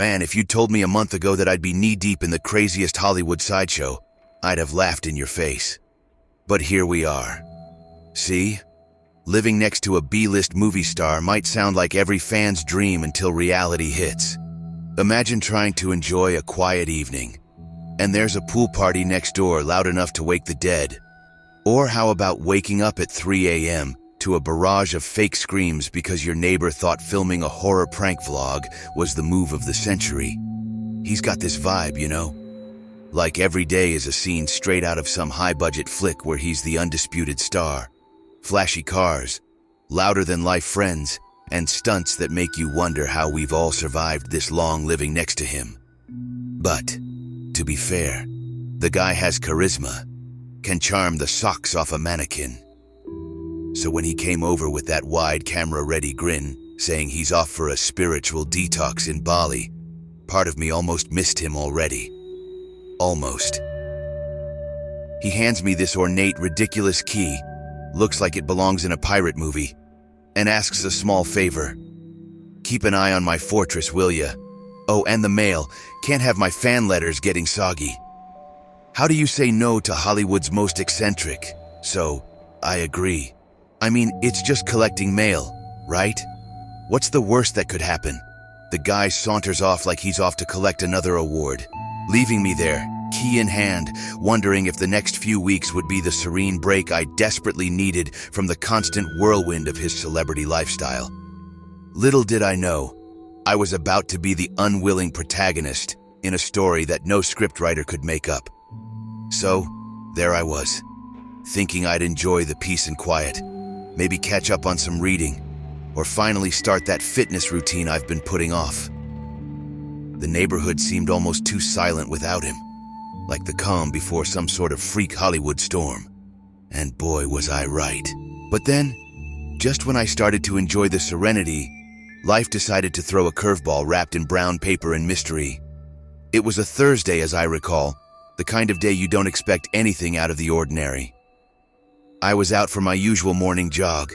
Man, if you'd told me a month ago that I'd be knee-deep in the craziest Hollywood sideshow, I'd have laughed in your face. But here we are. See? Living next to a B-list movie star might sound like every fan's dream until reality hits. Imagine trying to enjoy a quiet evening, and there's a pool party next door loud enough to wake the dead. Or how about waking up at 3 a.m. to a barrage of fake screams because your neighbor thought filming a horror prank vlog was the move of the century? He's got this vibe, you know? Like every day is a scene straight out of some high-budget flick where he's the undisputed star. Flashy cars, louder-than-life friends, and stunts that make you wonder how we've all survived this long living next to him. But, to be fair, the guy has charisma, can charm the socks off a mannequin. So when he came over with that wide camera-ready grin, saying he's off for a spiritual detox in Bali, part of me almost missed him already. Almost. He hands me this ornate, ridiculous key, looks like it belongs in a pirate movie, and asks a small favor. Keep an eye on my fortress, will ya? Oh, and the mail. Can't have my fan letters getting soggy. How do you say no to Hollywood's most eccentric? So, I agree. I mean, it's just collecting mail, right? What's the worst that could happen? The guy saunters off like he's off to collect another award, leaving me there, key in hand, wondering if the next few weeks would be the serene break I desperately needed from the constant whirlwind of his celebrity lifestyle. Little did I know, I was about to be the unwilling protagonist in a story that no scriptwriter could make up. So, there I was, thinking I'd enjoy the peace and quiet, maybe catch up on some reading, or finally start that fitness routine I've been putting off. The neighborhood seemed almost too silent without him, like the calm before some sort of freak Hollywood storm. And boy, was I right. But then, just when I started to enjoy the serenity, life decided to throw a curveball wrapped in brown paper and mystery. It was a Thursday, as I recall, the kind of day you don't expect anything out of the ordinary. I was out for my usual morning jog,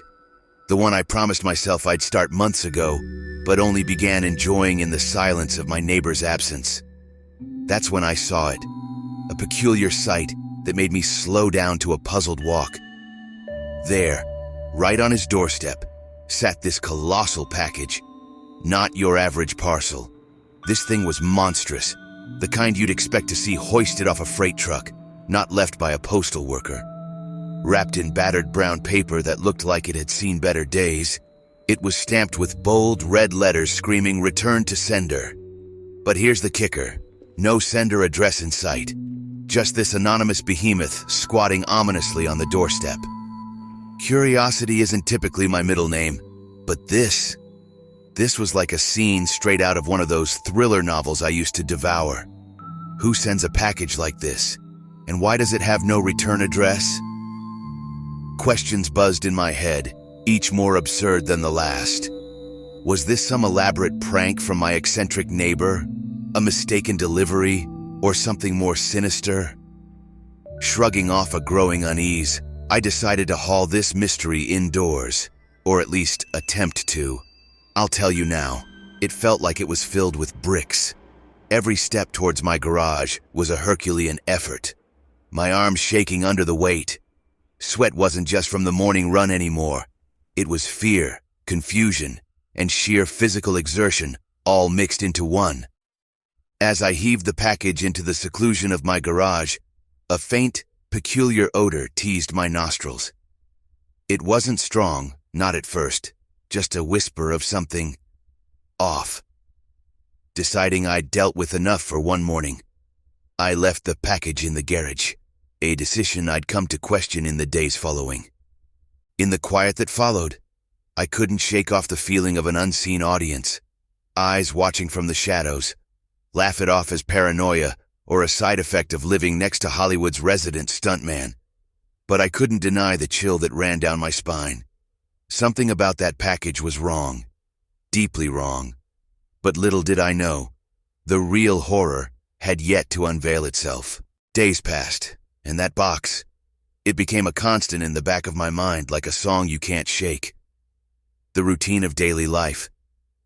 the one I promised myself I'd start months ago, but only began enjoying in the silence of my neighbor's absence. That's when I saw it, a peculiar sight that made me slow down to a puzzled walk. There, right on his doorstep, sat this colossal package. Not your average parcel. This thing was monstrous, the kind you'd expect to see hoisted off a freight truck, not left by a postal worker. Wrapped in battered brown paper that looked like it had seen better days, it was stamped with bold red letters screaming "Return to sender." But here's the kicker. No sender address in sight. Just this anonymous behemoth squatting ominously on the doorstep. Curiosity isn't typically my middle name, but this was like a scene straight out of one of those thriller novels I used to devour. Who sends a package like this? And why does it have no return address? Questions buzzed in my head, each more absurd than the last. Was this some elaborate prank from my eccentric neighbor? A mistaken delivery? Or something more sinister? Shrugging off a growing unease, I decided to haul this mystery indoors, or at least attempt to. I'll tell you now, it felt like it was filled with bricks. Every step towards my garage was a Herculean effort, my arms shaking under the weight. Sweat wasn't just from the morning run anymore. It was fear, confusion, and sheer physical exertion, all mixed into one. As I heaved the package into the seclusion of my garage, a faint, peculiar odor teased my nostrils. It wasn't strong, not at first, just a whisper of something off. Deciding I'd dealt with enough for one morning, I left the package in the garage, a decision I'd come to question in the days following. In the quiet that followed, I couldn't shake off the feeling of an unseen audience, eyes watching from the shadows. Laugh it off as paranoia or a side effect of living next to Hollywood's resident stuntman. But I couldn't deny the chill that ran down my spine. Something about that package was wrong, deeply wrong. But little did I know, the real horror had yet to unveil itself. Days passed, and that box, it became a constant in the back of my mind like a song you can't shake. The routine of daily life,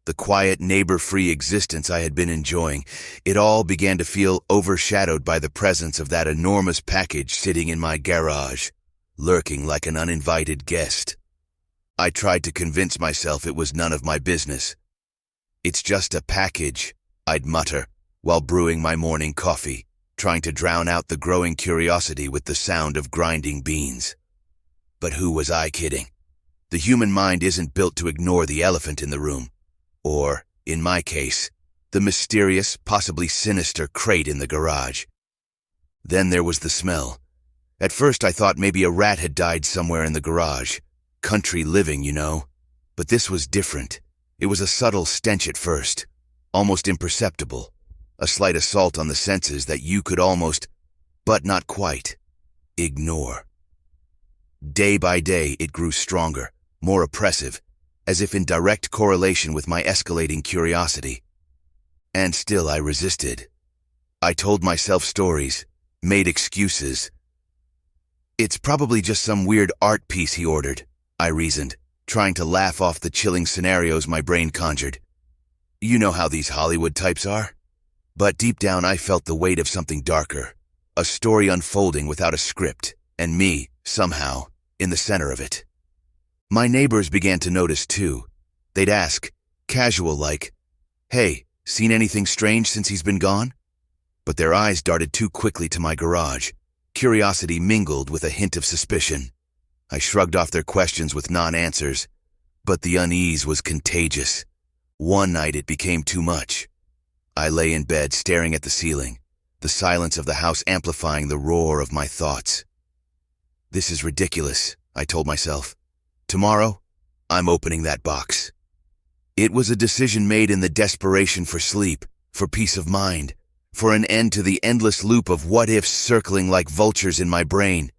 the quiet, neighbor-free existence I had been enjoying, it all began to feel overshadowed by the presence of that enormous package sitting in my garage, lurking like an uninvited guest. I tried to convince myself it was none of my business. "It's just a package," I'd mutter, while brewing my morning coffee, trying to drown out the growing curiosity with the sound of grinding beans. But who was I kidding? The human mind isn't built to ignore the elephant in the room. Or, in my case, the mysterious, possibly sinister crate in the garage. Then there was the smell. At first I thought maybe a rat had died somewhere in the garage. Country living, you know. But this was different. It was a subtle stench at first, almost imperceptible. A slight assault on the senses that you could almost, but not quite, ignore. Day by day it grew stronger, more oppressive, as if in direct correlation with my escalating curiosity. And still I resisted. I told myself stories, made excuses. "It's probably just some weird art piece he ordered," I reasoned, trying to laugh off the chilling scenarios my brain conjured. You know how these Hollywood types are. But deep down I felt the weight of something darker, a story unfolding without a script, and me, somehow, in the center of it. My neighbors began to notice too. They'd ask, casual like, "Hey, seen anything strange since he's been gone?" But their eyes darted too quickly to my garage. Curiosity mingled with a hint of suspicion. I shrugged off their questions with non-answers, but the unease was contagious. One night it became too much. I lay in bed staring at the ceiling, the silence of the house amplifying the roar of my thoughts. "This is ridiculous," I told myself. "Tomorrow, I'm opening that box." It was a decision made in the desperation for sleep, for peace of mind, for an end to the endless loop of what-ifs circling like vultures in my brain.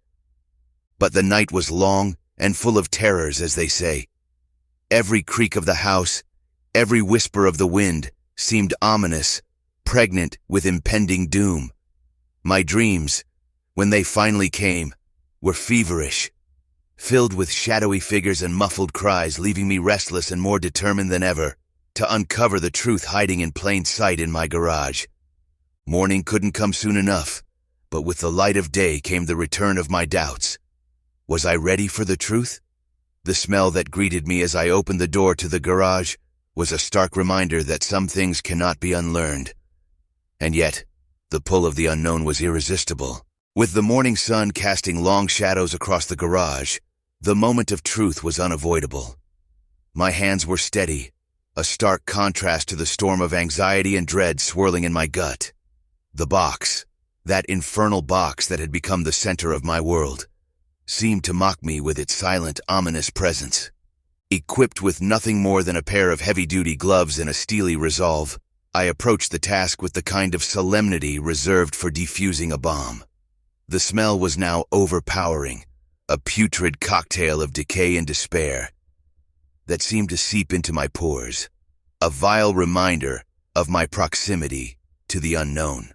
But the night was long and full of terrors, as they say. Every creak of the house, every whisper of the wind, seemed ominous, pregnant with impending doom. My dreams, when they finally came, were feverish, filled with shadowy figures and muffled cries, leaving me restless and more determined than ever to uncover the truth hiding in plain sight in my garage. Morning couldn't come soon enough, but with the light of day came the return of my doubts. Was I ready for the truth? The smell that greeted me as I opened the door to the garage was a stark reminder that some things cannot be unlearned. And yet, the pull of the unknown was irresistible. With the morning sun casting long shadows across the garage, the moment of truth was unavoidable. My hands were steady, a stark contrast to the storm of anxiety and dread swirling in my gut. The box, that infernal box that had become the center of my world, seemed to mock me with its silent, ominous presence. Equipped with nothing more than a pair of heavy-duty gloves and a steely resolve, I approached the task with the kind of solemnity reserved for defusing a bomb. The smell was now overpowering, a putrid cocktail of decay and despair that seemed to seep into my pores, a vile reminder of my proximity to the unknown.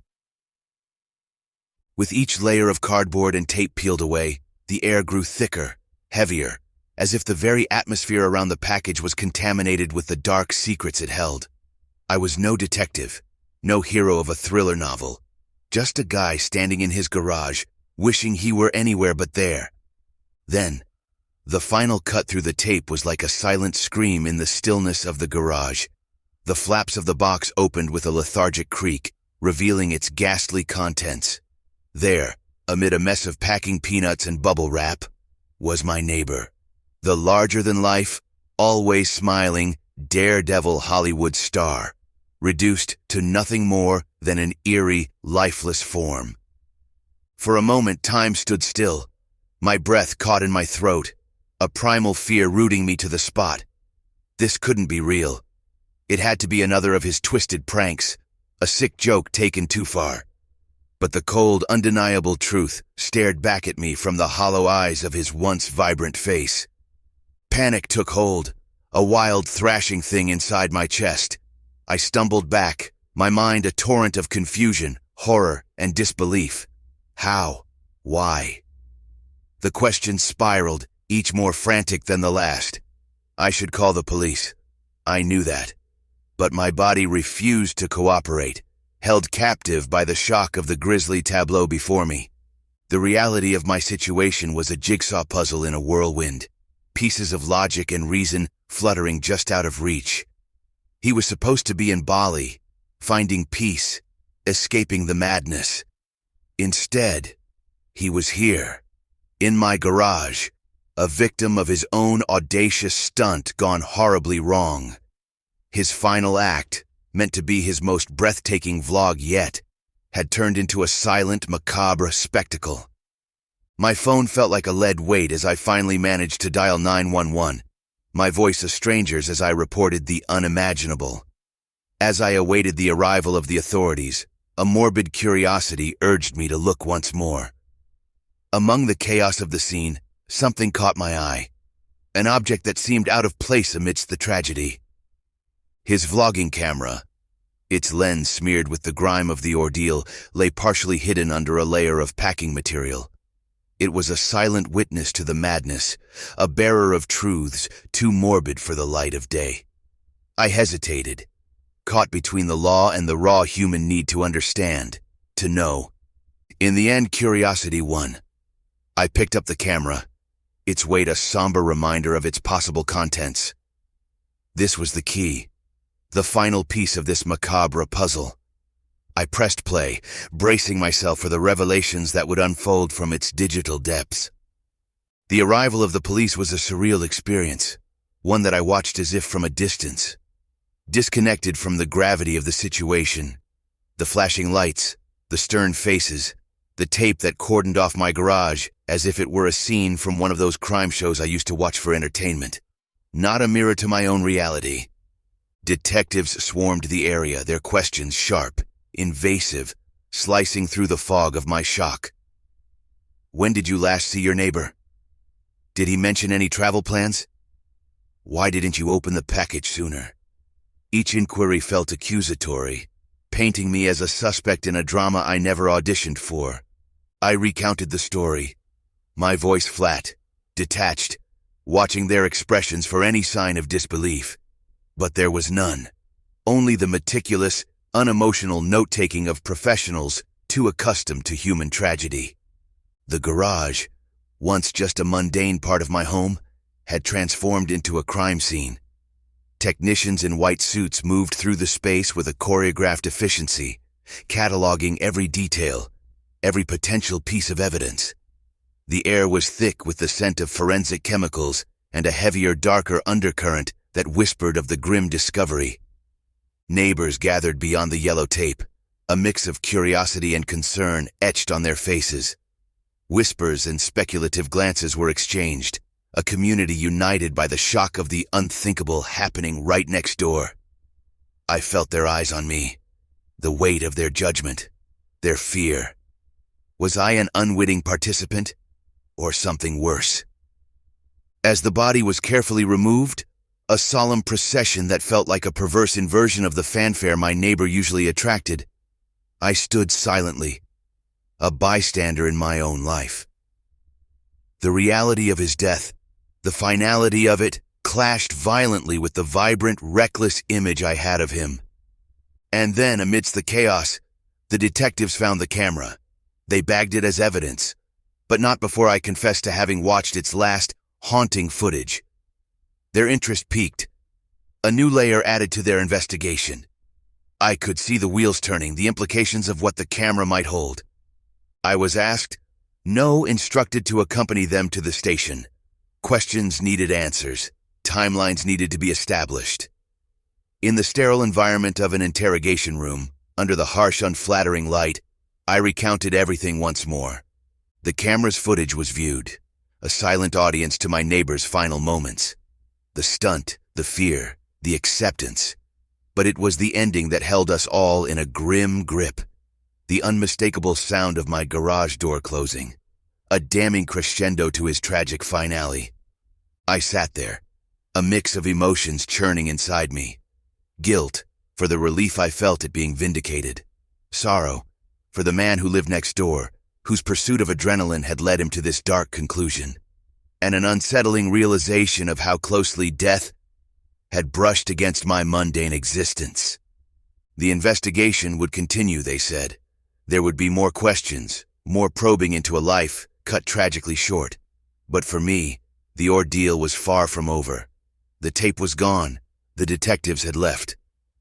With each layer of cardboard and tape peeled away, the air grew thicker, heavier, as if the very atmosphere around the package was contaminated with the dark secrets it held. I was no detective, no hero of a thriller novel, just a guy standing in his garage, wishing he were anywhere but there. Then, the final cut through the tape was like a silent scream in the stillness of the garage. The flaps of the box opened with a lethargic creak, revealing its ghastly contents. There, amid a mess of packing peanuts and bubble wrap, was my neighbor. The larger-than-life, always smiling, daredevil Hollywood star, reduced to nothing more than an eerie, lifeless form. For a moment, time stood still, my breath caught in my throat, a primal fear rooting me to the spot. This couldn't be real. It had to be another of his twisted pranks, a sick joke taken too far. But the cold, undeniable truth stared back at me from the hollow eyes of his once vibrant face. Panic took hold, a wild thrashing thing inside my chest. I stumbled back, my mind a torrent of confusion, horror, and disbelief. How? Why? The questions spiraled, each more frantic than the last. I should call the police. I knew that. but my body refused to cooperate, held captive by the shock of the grisly tableau before me. The reality of my situation was a jigsaw puzzle in a whirlwind, pieces of logic and reason fluttering just out of reach. He was supposed to be in Bali, finding peace, escaping the madness. Instead, he was here, in my garage, a victim of his own audacious stunt gone horribly wrong. His final act, meant to be his most breathtaking vlog yet, had turned into a silent, macabre spectacle. My phone felt like a lead weight as I finally managed to dial 911, my voice a stranger's as I reported the unimaginable. As I awaited the arrival of the authorities, a morbid curiosity urged me to look once more. Among the chaos of the scene, something caught my eye, an object that seemed out of place amidst the tragedy. His vlogging camera, its lens smeared with the grime of the ordeal, lay partially hidden under a layer of packing material. It was a silent witness to the madness, a bearer of truths too morbid for the light of day. I hesitated, caught between the law and the raw human need to understand, to know. In the end, curiosity won. I picked up the camera, its weight a somber reminder of its possible contents. This was the key, the final piece of this macabre puzzle. I pressed play, bracing myself for the revelations that would unfold from its digital depths. The arrival of the police was a surreal experience, one that I watched as if from a distance, disconnected from the gravity of the situation. The flashing lights, the stern faces, the tape that cordoned off my garage as if it were a scene from one of those crime shows I used to watch for entertainment. Not a mirror to my own reality. Detectives swarmed the area, their questions sharp, invasive, slicing through the fog of my shock. When did you last see your neighbor? Did he mention any travel plans? Why didn't you open the package sooner? Each inquiry felt accusatory, painting me as a suspect in a drama I never auditioned for. I recounted the story, my voice flat, detached, watching their expressions for any sign of disbelief. But there was none. Only the meticulous, unemotional note-taking of professionals too accustomed to human tragedy. The garage, once just a mundane part of my home, had transformed into a crime scene. Technicians in white suits moved through the space with a choreographed efficiency, cataloging every detail, every potential piece of evidence. The air was thick with the scent of forensic chemicals and a heavier, darker undercurrent that whispered of the grim discovery. Neighbors gathered beyond the yellow tape, a mix of curiosity and concern etched on their faces. Whispers and speculative glances were exchanged, a community united by the shock of the unthinkable happening right next door. I felt their eyes on me, the weight of their judgment, their fear. Was I an unwitting participant, or something worse? As the body was carefully removed, a solemn procession that felt like a perverse inversion of the fanfare my neighbor usually attracted, I stood silently, a bystander in my own life. The reality of his death, the finality of it, clashed violently with the vibrant, reckless image I had of him. And then, amidst the chaos, the detectives found the camera. They bagged it as evidence, but not before I confessed to having watched its last, haunting footage. Their interest piqued. A new layer added to their investigation. I could see the wheels turning, the implications of what the camera might hold. I was asked, no, instructed to accompany them to the station. Questions needed answers. Timelines needed to be established. In the sterile environment of an interrogation room, under the harsh, unflattering light, I recounted everything once more. The camera's footage was viewed, a silent audience to my neighbor's final moments. The stunt, the fear, the acceptance. But it was the ending that held us all in a grim grip. The unmistakable sound of my garage door closing, a damning crescendo to his tragic finale. I sat there, a mix of emotions churning inside me. Guilt, for the relief I felt at being vindicated. Sorrow, for the man who lived next door, whose pursuit of adrenaline had led him to this dark conclusion. And an unsettling realization of how closely death had brushed against my mundane existence. The investigation would continue, they said. There would be more questions, more probing into a life cut tragically short. But for me, the ordeal was far from over. The tape was gone, the detectives had left.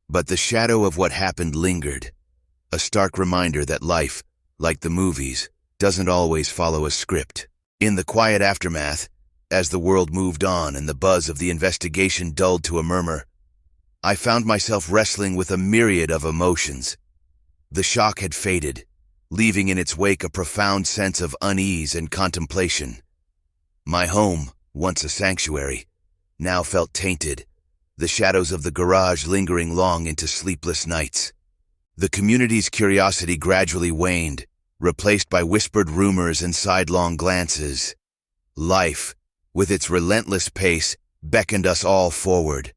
But the shadow of what happened lingered. A stark reminder that life, like the movies, doesn't always follow a script. In the quiet aftermath, as the world moved on and the buzz of the investigation dulled to a murmur, I found myself wrestling with a myriad of emotions. The shock had faded, leaving in its wake a profound sense of unease and contemplation. My home, once a sanctuary, now felt tainted, the shadows of the garage lingering long into sleepless nights. The community's curiosity gradually waned, replaced by whispered rumors and sidelong glances. Life, with its relentless pace, beckoned us all forward.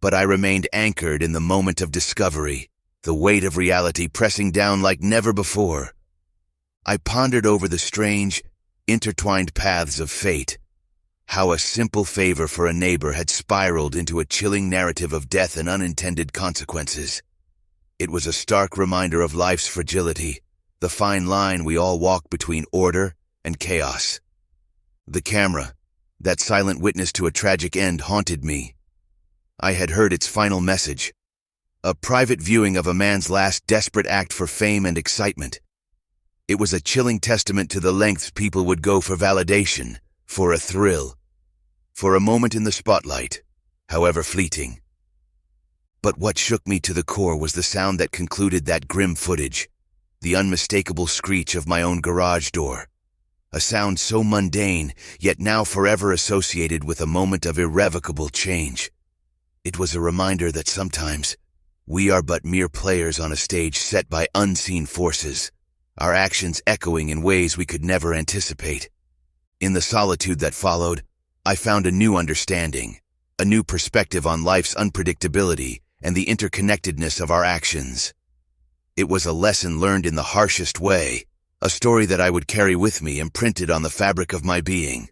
But I remained anchored in the moment of discovery, the weight of reality pressing down like never before. I pondered over the strange, intertwined paths of fate, how a simple favor for a neighbor had spiraled into a chilling narrative of death and unintended consequences. It was a stark reminder of life's fragility, the fine line we all walk between order and chaos. The camera, that silent witness to a tragic end, haunted me. I had heard its final message, a private viewing of a man's last desperate act for fame and excitement. It was a chilling testament to the lengths people would go for validation, for a thrill, for a moment in the spotlight, however fleeting. But what shook me to the core was the sound that concluded that grim footage, the unmistakable screech of my own garage door. A sound so mundane, yet now forever associated with a moment of irrevocable change. It was a reminder that sometimes we are but mere players on a stage set by unseen forces, our actions echoing in ways we could never anticipate. In the solitude that followed, I found a new understanding, a new perspective on life's unpredictability and the interconnectedness of our actions. It was a lesson learned in the harshest way, a story that I would carry with me imprinted on the fabric of my being.